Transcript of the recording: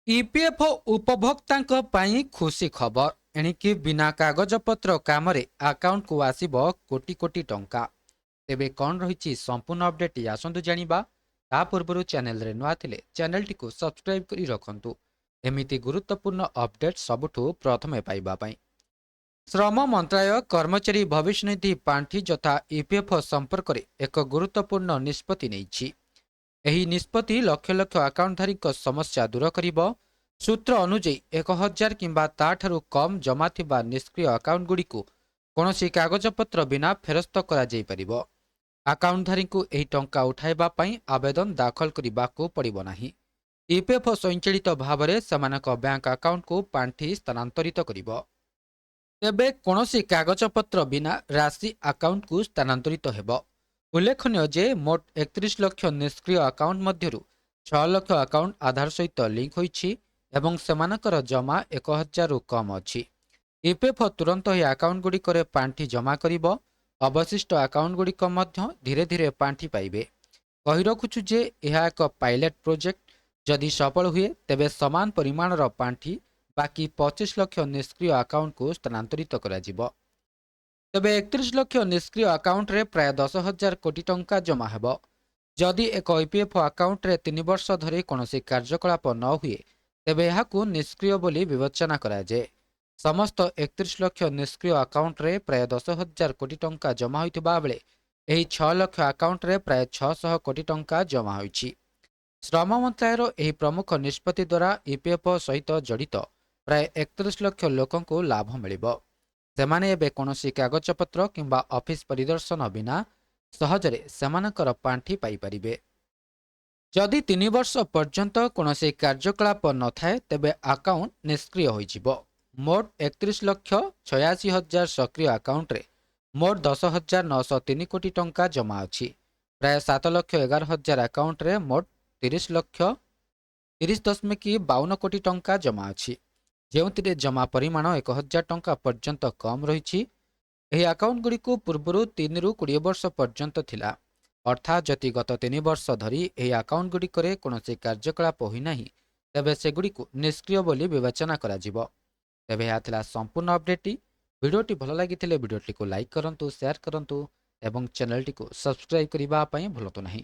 EPF ଉପଭୋକ୍ତାଙ୍କ ପାଇଁ ଖୁସି ଖବର ଏଣିକି ବିନା କାଗଜପତ୍ର କାମରେ ଆକାଉଣ୍ଟକୁ ଆସିବ କୋଟି କୋଟି ଟଙ୍କା। ତେବେ କ'ଣ ରହିଛି ସମ୍ପୂର୍ଣ୍ଣ ଅପଡେଟ୍ ଆସନ୍ତୁ ଜାଣିବା। ତା ପୂର୍ବରୁ ଚ୍ୟାନେଲରେ ନୂଆ ଥିଲେ ଚ୍ୟାନେଲଟିକୁ ସବସ୍କ୍ରାଇବ୍ କରି ରଖନ୍ତୁ ଏମିତି ଗୁରୁତ୍ୱପୂର୍ଣ୍ଣ ଅପଡେଟ୍ ସବୁଠୁ ପ୍ରଥମେ ପାଇବା ପାଇଁ। ଶ୍ରମ ମନ୍ତ୍ରାଳୟ କର୍ମଚାରୀ ଭବିଷ୍ୟନିଧି ପାଣ୍ଠି ଯଥା ଇପିଏଫ୍ ସମ୍ପର୍କରେ ଏକ ଗୁରୁତ୍ୱପୂର୍ଣ୍ଣ ନିଷ୍ପତ୍ତି ନେଇଛି। ଏହି ନିଷ୍ପତ୍ତି ଲକ୍ଷ ଲକ୍ଷ ଆକାଉଣ୍ଟଧାରୀଙ୍କ ସମସ୍ୟା ଦୂର କରିବ। ସୂତ୍ର ଅନୁଯାୟୀ 1000 କିମ୍ବା ତାଠାରୁ କମ୍ ଜମା ଥିବା ନିଷ୍କ୍ରିୟ ଆକାଉଣ୍ଟଗୁଡ଼ିକୁ କୌଣସି କାଗଜପତ୍ର ବିନା ଫେରସ୍ତ କରାଯାଇପାରିବ। ଆକାଉଣ୍ଟଧାରୀଙ୍କୁ ଏହି ଟଙ୍କା ଉଠାଇବା ପାଇଁ ଆବେଦନ ଦାଖଲ କରିବାକୁ ପଡ଼ିବ ନାହିଁ। ଇପିଏଫ୍ ସ୍ୱୟଂଚାଳିତ ଭାବରେ ସେମାନଙ୍କ ବ୍ୟାଙ୍କ ଆକାଉଣ୍ଟକୁ ପାଣ୍ଠି ସ୍ଥାନାନ୍ତରିତ କରିବ। ତେବେ କୌଣସି କାଗଜପତ୍ର ବିନା ରାଶି ଆକାଉଣ୍ଟକୁ ସ୍ଥାନାନ୍ତରିତ ହେବ। ଉଲ୍ଲେଖନୀୟ ଯେ ମୋଟ 31 ଲକ୍ଷ ନିଷ୍କ୍ରିୟ ଆକାଉଣ୍ଟ ମଧ୍ୟରୁ 6 ଲକ୍ଷ ଆକାଉଣ୍ଟ ଆଧାର ସହିତ ଲିଙ୍କ ହୋଇଛି ଏବଂ ସେମାନଙ୍କର ଜମା 1000ରୁ କମ୍ ଅଛି। ଇପିଏଫ୍ ତୁରନ୍ତ ଏହି ଆକାଉଣ୍ଟଗୁଡ଼ିକରେ ପାଣ୍ଠି ଜମା କରିବ। ଅବଶିଷ୍ଟ ଆକାଉଣ୍ଟଗୁଡ଼ିକ ମଧ୍ୟ ଧୀରେ ଧୀରେ ପାଣ୍ଠି ପାଇବେ। କହି ରଖୁଛୁ ଯେ ଏହା ଏକ ପାଇଲଟ ପ୍ରୋଜେକ୍ଟ। ଯଦି ସଫଳ ହୁଏ ତେବେ ସମାନ ପରିମାଣର ପାଣ୍ଠି ବାକି 25 ଲକ୍ଷ ନିଷ୍କ୍ରିୟ ଆକାଉଣ୍ଟକୁ ସ୍ଥାନାନ୍ତରିତ କରାଯିବ। ତେବେ 31 ଲକ୍ଷ ନିଷ୍କ୍ରିୟ ଆକାଉଣ୍ଟରେ ପ୍ରାୟ 10,000 କୋଟି ଟଙ୍କା ଜମା ହେବ। ଯଦି ଏକ ଇପିଏଫ୍ ଆକାଉଣ୍ଟରେ 3 ବର୍ଷ ଧରି କୌଣସି କାର୍ଯ୍ୟକଳାପ ନ ହୁଏ ତେବେ ଏହାକୁ ନିଷ୍କ୍ରିୟ ବୋଲି ବିବେଚନା କରାଯାଏ। ସମସ୍ତ 31 ଲକ୍ଷ ନିଷ୍କ୍ରିୟ ଆକାଉଣ୍ଟରେ ପ୍ରାୟ 10,000 କୋଟି ଟଙ୍କା ଜମା ହୋଇଥିବା ବେଳେ ଏହି 6 ଲକ୍ଷ ଆକାଉଣ୍ଟରେ ପ୍ରାୟ 600 କୋଟି ଟଙ୍କା ଜମା ହୋଇଛି। ଶ୍ରମ ମନ୍ତ୍ରାଳୟର ଏହି ପ୍ରମୁଖ ନିଷ୍ପତ୍ତି ଦ୍ୱାରା ଇପିଏଫ୍ ସହିତ ଜଡ଼ିତ ପ୍ରାୟ 31 ଲକ୍ଷ ଲୋକଙ୍କୁ ଲାଭ ମିଳିବ। ସେମାନେ ଏବେ କୌଣସି କାଗଜପତ୍ର କିମ୍ବା ଅଫିସ ପରିଦର୍ଶନ ବିନା ସହଜରେ ସେମାନଙ୍କର ପାଣ୍ଠି ପାଇପାରିବେ। ଯଦି 3 ବର୍ଷ ପର୍ଯ୍ୟନ୍ତ କୌଣସି କାର୍ଯ୍ୟକଳାପ ନଥାଏ ତେବେ ଆକାଉଣ୍ଟ ନିଷ୍କ୍ରିୟ ହୋଇଯିବ। ମୋଟ 31 ଲକ୍ଷ 86 ହଜାର ସକ୍ରିୟ ଆକାଉଣ୍ଟରେ ମୋଟ 10,903 କୋଟି ଟଙ୍କା ଜମା ଅଛି। ପ୍ରାୟ 7 ଲକ୍ଷ 11 ହଜାର ଆକାଉଣ୍ଟରେ ମୋଟ 30.52 କୋଟି ଟଙ୍କା ଜମା ଅଛି, ଯେଉଁଥିରେ ଜମା ପରିମାଣ 1,000 ଟଙ୍କା ପର୍ଯ୍ୟନ୍ତ କମ୍ ରହିଛି। ଏହି ଆକାଉଣ୍ଟଗୁଡ଼ିକୁ ପୂର୍ବରୁ 3ରୁ 20 ବର୍ଷ ପର୍ଯ୍ୟନ୍ତ ଥିଲା। ଅର୍ଥାତ୍ ଯଦି ଗତ 3 ବର୍ଷ ଧରି ଏହି ଆକାଉଣ୍ଟଗୁଡ଼ିକରେ କୌଣସି କାର୍ଯ୍ୟକଳାପ ହୋଇନାହିଁ ତେବେ ସେଗୁଡ଼ିକୁ ନିଷ୍କ୍ରିୟ ବୋଲି ବିବେଚନା କରାଯିବ। ତେବେ ଏହା ଥିଲା ସମ୍ପୂର୍ଣ୍ଣ ଅପଡେଟ୍ଟି। ଭିଡ଼ିଓଟି ଭଲ ଲାଗିଥିଲେ ଭିଡ଼ିଓଟିକୁ ଲାଇକ୍ କରନ୍ତୁ, ସେୟାର କରନ୍ତୁ ଏବଂ ଚ୍ୟାନେଲଟିକୁ ସବସ୍କ୍ରାଇବ୍ କରିବା ପାଇଁ ଭୁଲନ୍ତୁ ନାହିଁ।